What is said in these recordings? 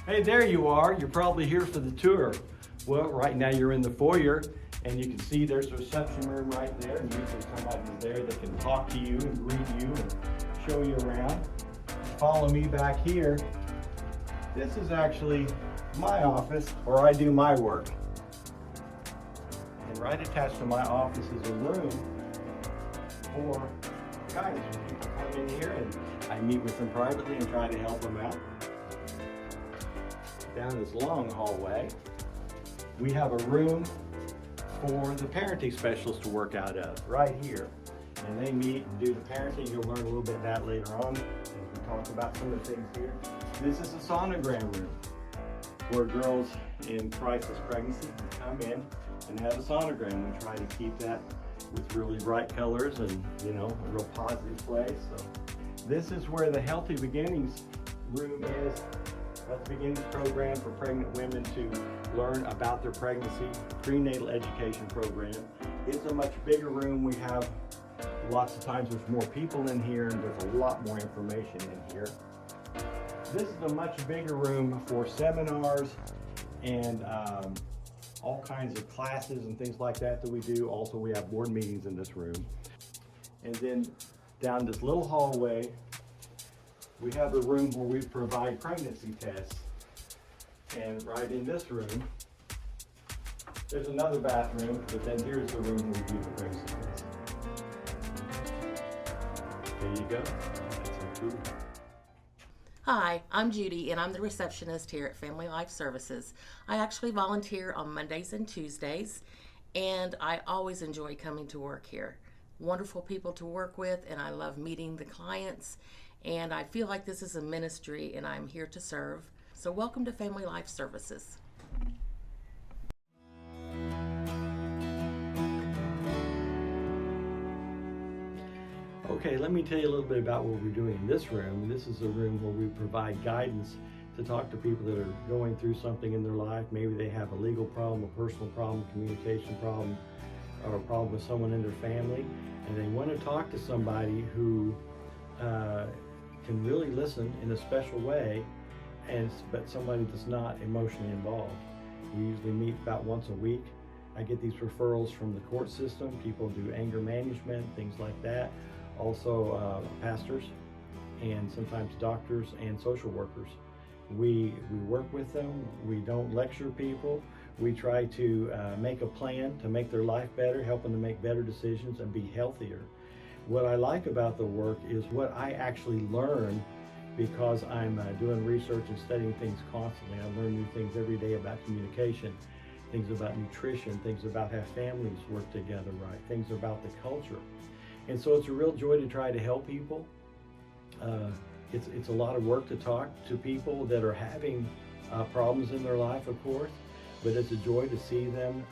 Hey, there you are. You're probably here for the tour. Well, right now you're in the foyer, and you can see there's a reception room right there, and usually somebody's there that can talk to you and greet you and show you around. Follow me back here. This is actually my office, where I do my work. And right attached to my office is a room for guidance. People come in here and I meet with them privately and try to help them out. Down this long hallway, we have a room for the parenting specialist to work out of, right here. And they meet and do the parenting. You'll learn a little bit of that later on as we talk about some of the things here. This is a sonogram room where girls in crisis pregnancy can come in and have a sonogram. We try to keep that with really bright colors and, you know, a real positive place. So this is where the Healthy Beginnings room is. Healthy Beginnings program for pregnant women to learn about their pregnancy, prenatal education program. It's a much bigger room. We have lots of times there's more people in here and there's a lot more information in here. This is a much bigger room for seminars and all kinds of classes and things like that we do. Also, we have board meetings in this room. And then down this little hallway, we have a room where we provide pregnancy tests. And right in this room, there's another bathroom, but then here's the room where we do the pregnancy tests. There you go. That's our tour. Hi, I'm Judy and I'm the receptionist here at Family Life Services. I actually volunteer on Mondays and Tuesdays, and I always enjoy coming to work here. Wonderful people to work with, and I love meeting the clients, and I feel like this is a ministry and I'm here to serve. So welcome to Family Life Services. Okay, let me tell you a little bit about what we're doing in this room. This is a room where we provide guidance to talk to people that are going through something in their life. Maybe they have a legal problem, a personal problem, communication problem, or a problem with someone in their family, and they want to talk to somebody who can really listen in a special way, but somebody that's not emotionally involved. We usually meet about once a week. I get these referrals from the court system. People do anger management, things like that. Also pastors and sometimes doctors and social workers. We work with them. We don't lecture people. We try to make a plan to make their life better, help them to make better decisions and be healthier. What I like about the work is what I actually learn, because I'm doing research and studying things constantly. I learn new things every day about communication, things about nutrition, things about how families work together right, things about the culture. And so it's a real joy to try to help people. It's a lot of work to talk to people that are having problems in their life, of course, but it's a joy to see them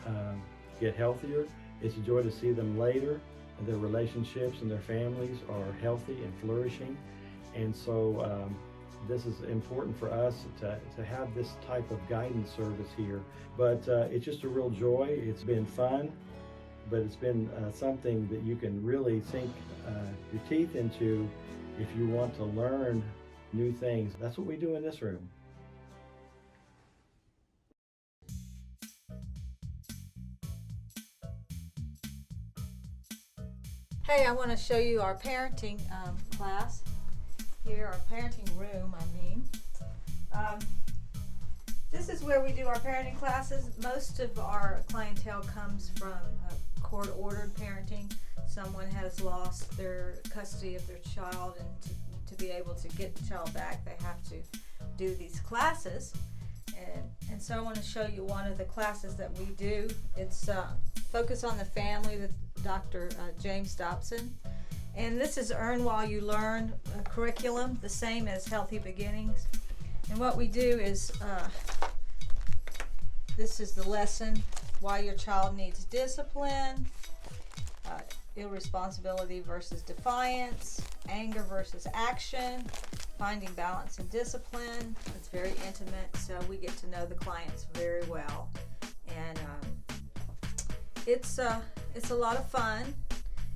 get healthier. It's a joy to see them later, and their relationships and their families are healthy and flourishing. And so this is important for us to have this type of guidance service here. But it's just a real joy. It's been fun, but it's been something that you can really sink your teeth into if you want to learn new things. That's what we do in this room. Hey, I want to show you our parenting class here, our parenting room, I mean. This is where we do our parenting classes. Most of our clientele comes from court-ordered parenting. Someone has lost their custody of their child, and to be able to get the child back, they have to do these classes. And so I want to show you one of the classes that we do. It's Focus on the Family with Dr. James Dobson. And this is Earn While You Learn curriculum, the same as Healthy Beginnings. And what we do is, this is the lesson, Why Your Child Needs Discipline, irresponsibility versus defiance, anger versus action, finding balance and discipline. It's very intimate, so we get to know the clients very well. And it's a lot of fun.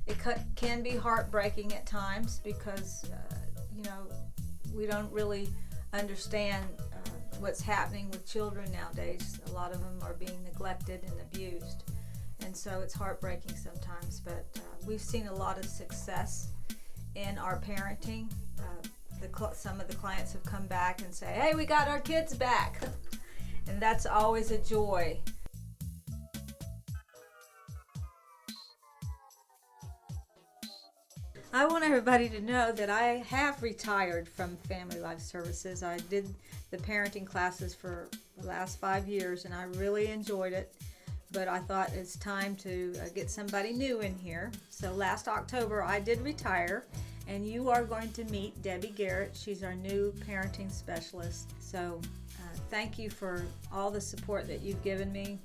It can be heartbreaking at times because, you know, we don't really understand what's happening with children nowadays. A lot of them are being neglected and abused, and so it's heartbreaking sometimes, but we've seen a lot of success in our parenting. Some of the clients have come back and say, hey, we got our kids back. And that's always a joy. I want everybody to know that I have retired from Family Life Services. I did the parenting classes for the last 5 years, and I really enjoyed it. But I thought it's time to get somebody new in here. So last October, I did retire, and you are going to meet Debbie Garrett. She's our new parenting specialist. So thank you for all the support that you've given me.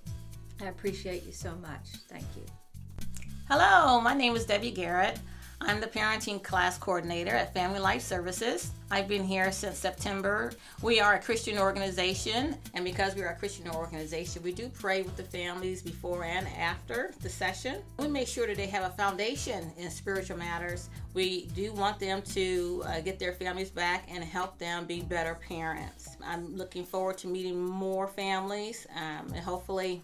I appreciate you so much. Thank you. Hello, my name is Debbie Garrett. I'm the parenting class coordinator at Family Life Services. I've been here since September. We are a Christian organization, and because we are a Christian organization, we do pray with the families before and after the session. We make sure that they have a foundation in spiritual matters. We do want them to get their families back and help them be better parents. I'm looking forward to meeting more families and hopefully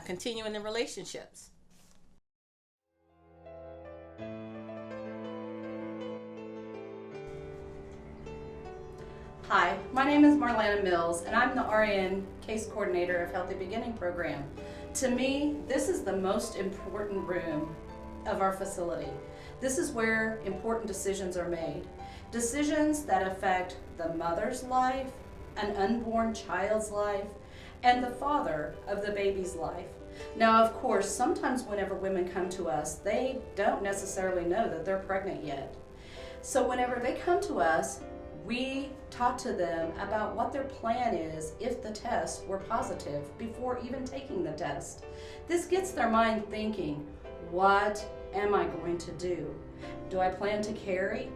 continuing the relationships. Hi, my name is Marlana Mills, and I'm the RN Case Coordinator of Healthy Beginning Program. To me, this is the most important room of our facility. This is where important decisions are made. Decisions that affect the mother's life, an unborn child's life, and the father of the baby's life. Now, of course, sometimes whenever women come to us, they don't necessarily know that they're pregnant yet. So whenever they come to us, we talk to them about what their plan is if the test were positive before even taking the test. This gets their mind thinking, what am I going to do? Do I plan to carry?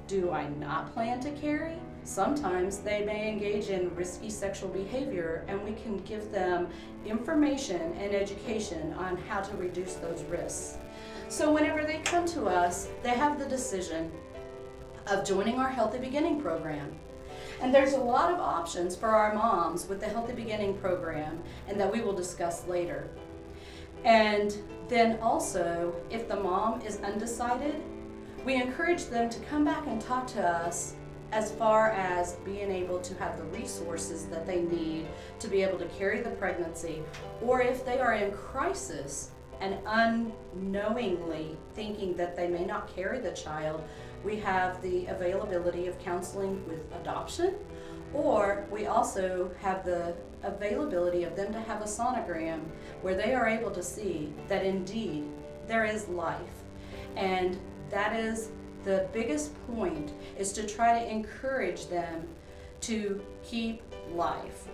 Do I not plan to carry? Sometimes they may engage in risky sexual behavior, and we can give them information and education on how to reduce those risks. So whenever they come to us, they have the decision of joining our Healthy Beginning program. And there's a lot of options for our moms with the Healthy Beginning program, and that we will discuss later. And then also, if the mom is undecided, we encourage them to come back and talk to us as far as being able to have the resources that they need to be able to carry the pregnancy, or if they are in crisis and unknowingly thinking that they may not carry the child, we have the availability of counseling with adoption, or we also have the availability of them to have a sonogram where they are able to see that indeed there is life. And that is the biggest point, is to try to encourage them to keep life.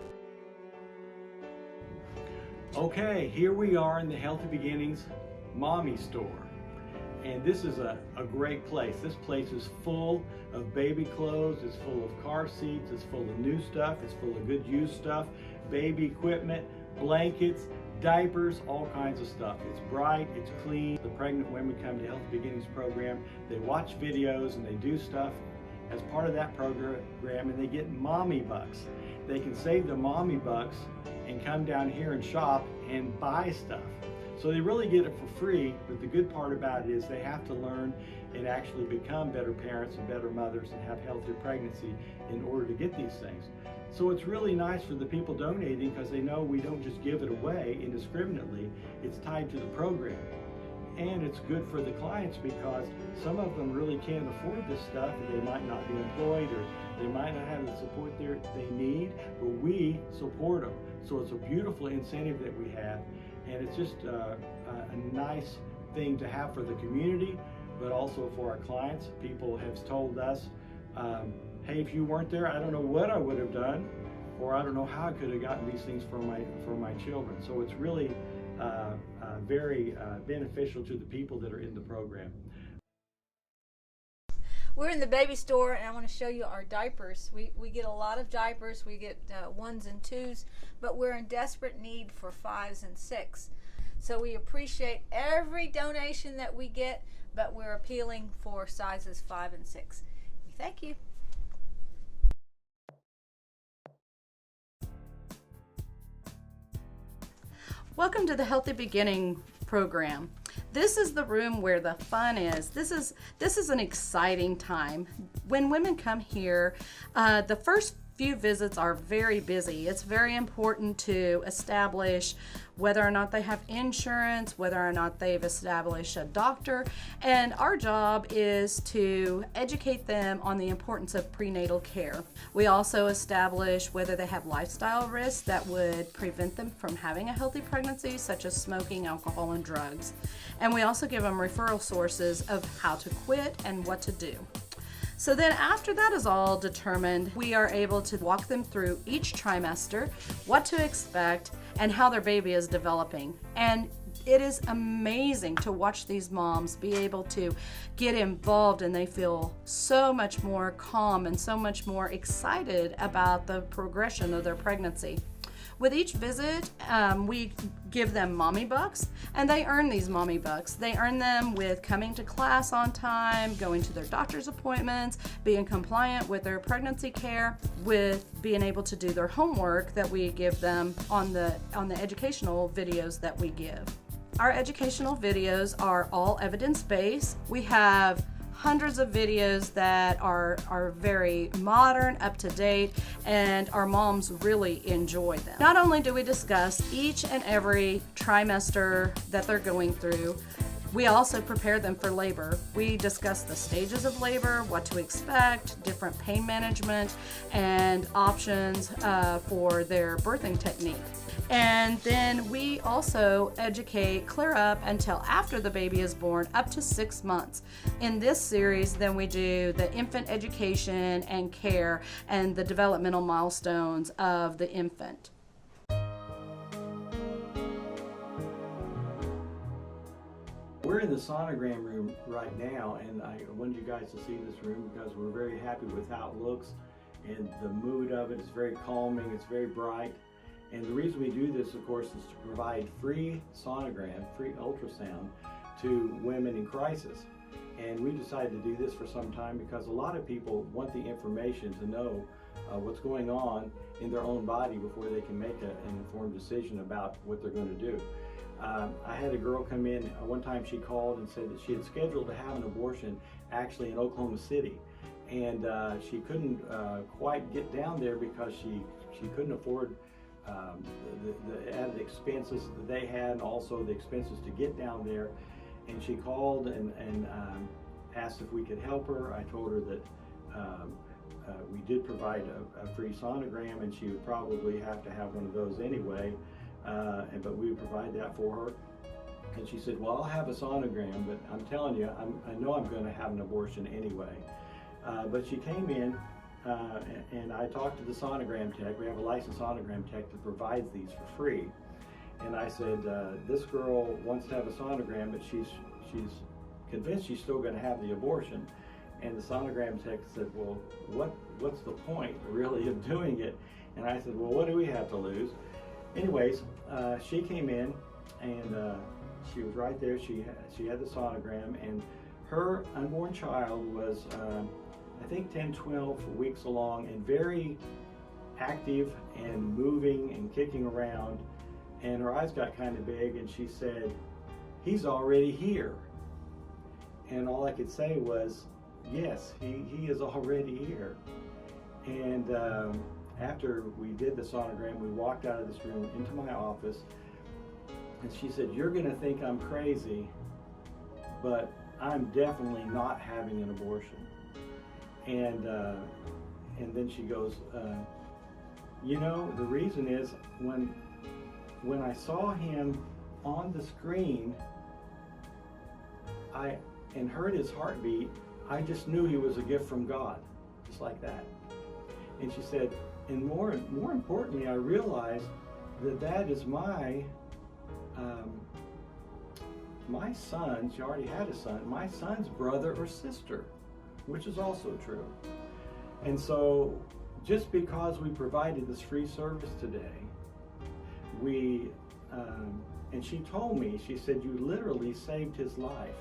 Okay, here we are in the Healthy Beginnings Mommy Store. And this is a great place. This place is full of baby clothes, it's full of car seats, it's full of new stuff, it's full of good used stuff, baby equipment, blankets, diapers, all kinds of stuff. It's bright, it's clean. The pregnant women come to Healthy Beginnings program, they watch videos and they do stuff as part of that program, and they get mommy bucks. They can save the mommy bucks and come down here and shop and buy stuff. So they really get it for free, but the good part about it is they have to learn and actually become better parents and better mothers and have healthier pregnancy in order to get these things. So it's really nice for the people donating, because they know we don't just give it away indiscriminately. It's tied to the program. And it's good for the clients, because some of them really can't afford this stuff. They might not be employed, or they might not have the support they need, but we support them. So it's a beautiful incentive that we have. And it's just a nice thing to have for the community, but also for our clients. People have told us, hey, if you weren't there, I don't know what I would have done, or I don't know how I could have gotten these things for my children. So it's really very beneficial to the people that are in the program. We're in the baby store, and I want to show you our diapers. We get a lot of diapers. We get 1s and 2s, but we're in desperate need for 5s and 6s. So we appreciate every donation that we get, but we're appealing for sizes 5 and 6. Thank you. Welcome to the Healthy Beginning program. This is the room where the fun is. This is an exciting time. When women come here, the first few visits are very busy. It's very important to establish whether or not they have insurance, whether or not they've established a doctor, and our job is to educate them on the importance of prenatal care. We also establish whether they have lifestyle risks that would prevent them from having a healthy pregnancy, such as smoking, alcohol, and drugs. And we also give them referral sources of how to quit and what to do. So then after that is all determined, we are able to walk them through each trimester, what to expect, and how their baby is developing. And it is amazing to watch these moms be able to get involved, and they feel so much more calm and so much more excited about the progression of their pregnancy. With each visit, we give them mommy bucks, and they earn these mommy bucks. They earn them with coming to class on time, going to their doctor's appointments, being compliant with their pregnancy care, with being able to do their homework that we give them on the educational videos that we give. Our educational videos are all evidence-based. We have hundreds of videos that are very modern, up to date, and our moms really enjoy them. Not only do we discuss each and every trimester that they're going through, we also prepare them for labor. We discuss the stages of labor, what to expect, different pain management, and options for their birthing technique. And then we also educate clear up until after the baby is born, up to 6 months. In this series, then we do the infant education and care and the developmental milestones of the infant. We're in the Sonogram Room right now, and I wanted you guys to see this room because we're very happy with how it looks, and the mood of it is very calming, it's very bright. And the reason we do this, of course, is to provide free sonogram, free ultrasound to women in crisis. And we decided to do this for some time because a lot of people want the information to know what's going on in their own body before they can make an informed decision about what they're going to do. I had a girl come in, one time she called and said that she had scheduled to have an abortion actually in Oklahoma City. And she couldn't quite get down there because she couldn't afford the added expenses that they had, and also the expenses to get down there. And she called and asked if we could help her. I told her that we did provide a free sonogram, and she would probably have to have one of those anyway, but we would provide that for her. And she said, well, I'll have a sonogram, but I'm telling you, I know I'm going to have an abortion anyway. But she came in, and I talked to the sonogram tech. We have a licensed sonogram tech that provides these for free. And I said, this girl wants to have a sonogram, but she's convinced she's still going to have the abortion. And the sonogram tech said, well, what's the point really of doing it? And I said, well, what do we have to lose? Anyways, she came in, and she was right there. She had the sonogram, and her unborn child was I think 10-12 weeks along, and very active and moving and kicking around, and her eyes got kind of big, and she said, he's already here. And all I could say was, yes, he is already here. And after we did the sonogram, we walked out of this room into my office, and she said, you're going to think I'm crazy, but I'm definitely not having an abortion. And then she goes, you know, the reason is when I saw him on the screen, and heard his heartbeat, I just knew he was a gift from God, just like that. And she said, and more importantly, I realized that is my son. She already had a son. My son's brother or sister, which is also true. And so just because we provided this free service today, and she told me, she said, you literally saved his life.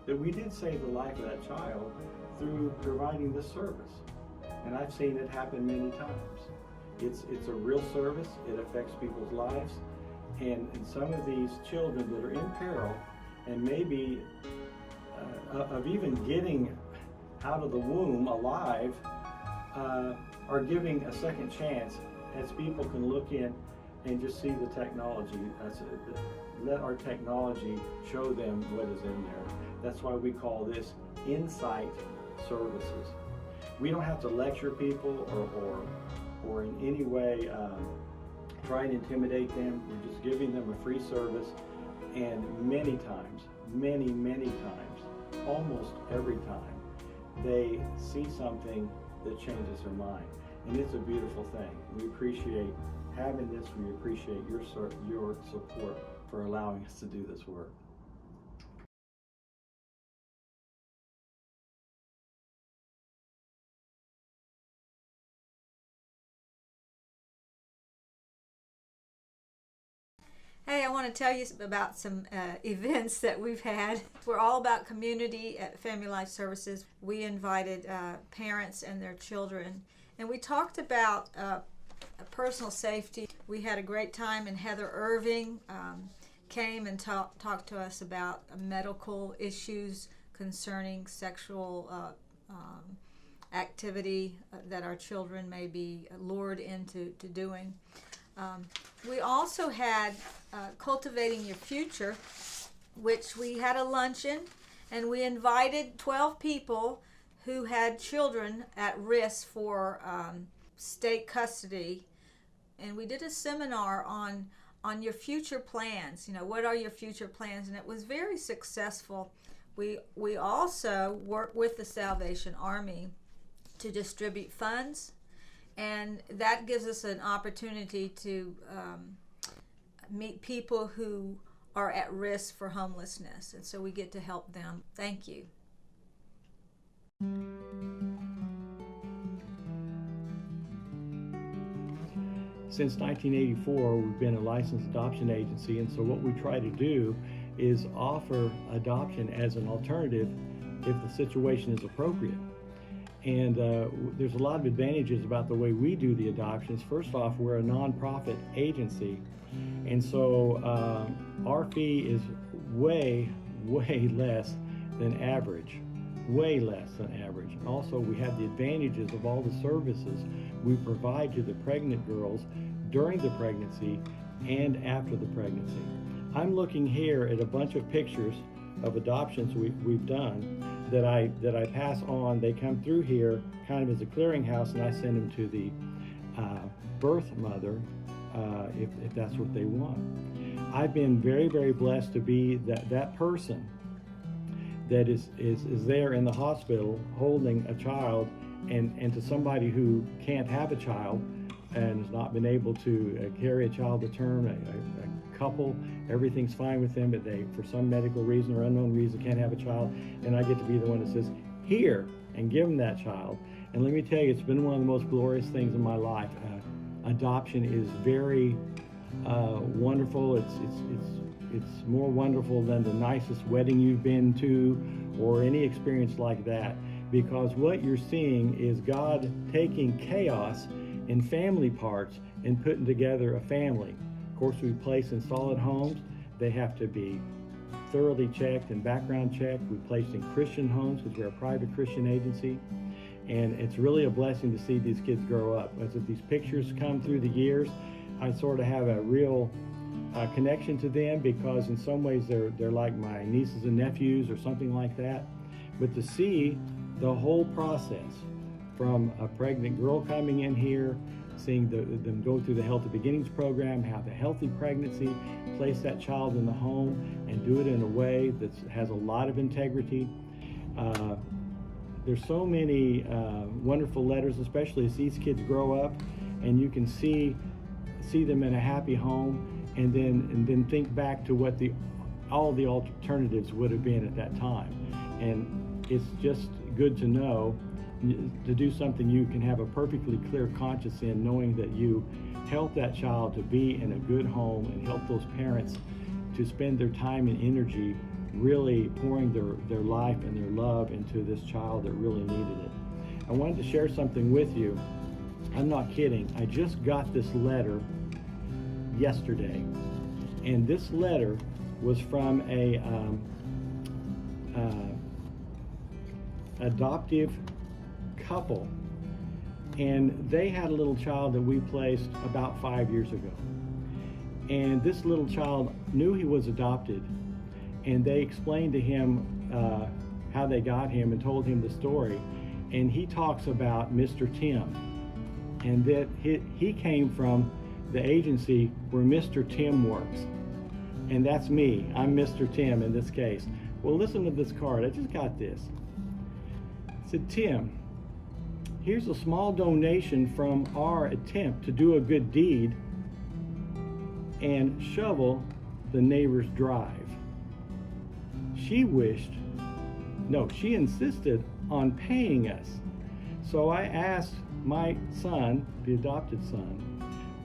That we did save the life of that child through providing this service. And I've seen it happen many times. It's a real service. It affects people's lives. And some of these children that are in peril and maybe of even getting out of the womb alive are giving a second chance as people can look in and just see the technology. Let our technology show them what is in there. That's why we call this insight services. We don't have to lecture people or in any way try and intimidate them. We're just giving them a free service, and many times, many times, almost every time, they see something that changes their mind. And it's a beautiful thing. We appreciate having this. We appreciate your support for allowing us to do this work. Hey, I want to tell you about some events that we've had. We're all about community at Family Life Services. We invited parents and their children, and we talked about personal safety. We had a great time, and Heather Irving came and talked to us about medical issues concerning sexual activity that our children may be lured into doing. We also had Cultivating Your Future, which we had a luncheon, and we invited 12 people who had children at risk for state custody, and we did a seminar on your future plans. You know, what are your future plans? And it was very successful. We also worked with the Salvation Army to distribute funds, and that gives us an opportunity to meet people who are at risk for homelessness, and so we get to help them. Thank you. Since 1984, we've been a licensed adoption agency, and so what we try to do is offer adoption as an alternative if the situation is appropriate. And there's a lot of advantages about the way we do the adoptions. First off, we're a nonprofit agency, and so our fee is way less than average, way less than average. Also, we have the advantages of all the services we provide to the pregnant girls during the pregnancy and after the pregnancy. I'm looking here at a bunch of pictures of adoptions we've done that I pass on. They come through here kind of as a clearinghouse, and I send them to the birth mother if that's what they want. I've been very blessed to be that person that is there in the hospital holding a child, and to somebody who can't have a child and has not been able to carry a child to term, a couple, everything's fine with them, but they, for some medical reason or unknown reason, can't have a child, and I get to be the one that says, here, and give them that child. And let me tell you, it's been one of the most glorious things in my life. Adoption is very wonderful. It's more wonderful than the nicest wedding you've been to or any experience like that, because what you're seeing is God taking chaos in family parts and putting together a family. Of course, we place in solid homes. They have to be thoroughly checked and background checked. We place in Christian homes because we're a private Christian agency. And it's really a blessing to see these kids grow up. As these pictures come through the years, I sort of have a real connection to them, because in some ways they're like my nieces and nephews or something like that. But to see the whole process, from a pregnant girl coming in here, seeing them go through the Healthy Beginnings program, have a healthy pregnancy, place that child in the home, and do it in a way that has a lot of integrity. There's so many wonderful letters, especially as these kids grow up, and you can see them in a happy home, and then think back to what all the alternatives would have been at that time. And it's just good to know, to do something you can have a perfectly clear conscience in, knowing that you help that child to be in a good home and help those parents to spend their time and energy really pouring their life and their love into this child that really needed it. I wanted to share something with you. I'm not kidding. I just got this letter yesterday, And this letter was from a adoptive couple, and they had a little child that we placed about 5 years ago. And this little child knew he was adopted, and they explained to him how they got him and told him the story. And he talks about Mr. Tim, and that he came from the agency where Mr. Tim works. And that's me. I'm Mr. Tim in this case. Well, listen to this card. I just got this. It said, Tim, here's a small donation from our attempt to do a good deed and shovel the neighbor's drive. She insisted on paying us. So I asked my son, the adopted son,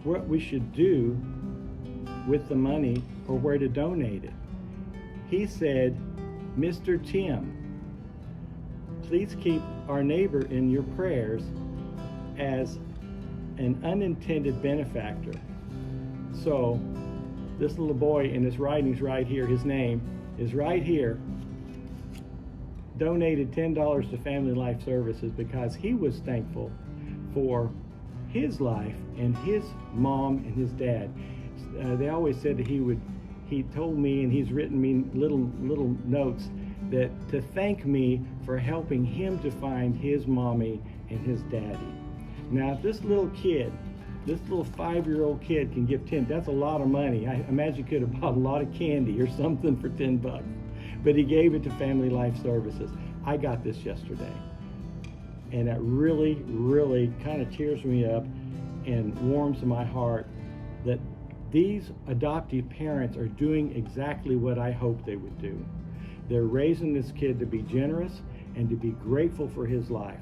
what we should do with the money or where to donate it. He said, Mr. Tim, please keep our neighbor in your prayers as an unintended benefactor. So this little boy, in his writing's right here, his name is right here, donated $10 to Family Life Services because he was thankful for his life and his mom and his dad. They always said that he told me, and he's written me little notes, that to thank me for helping him to find his mommy and his daddy. Now, if this little kid, this little 5-year-old kid can give 10, that's a lot of money. I imagine he could have bought a lot of candy or something for $10, but he gave it to Family Life Services. I got this yesterday, and that really, really kind of cheers me up and warms my heart that these adoptive parents are doing exactly what I hoped they would do. They're raising this kid to be generous and to be grateful for his life.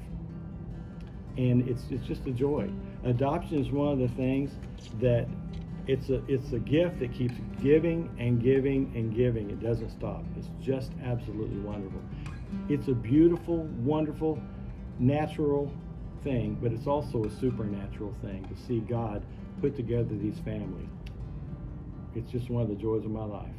And it's just a joy. Adoption is one of the things that it's a gift that keeps giving and giving and giving. It doesn't stop. It's just absolutely wonderful. It's a beautiful, wonderful, natural thing, but it's also a supernatural thing to see God put together these families. It's just one of the joys of my life.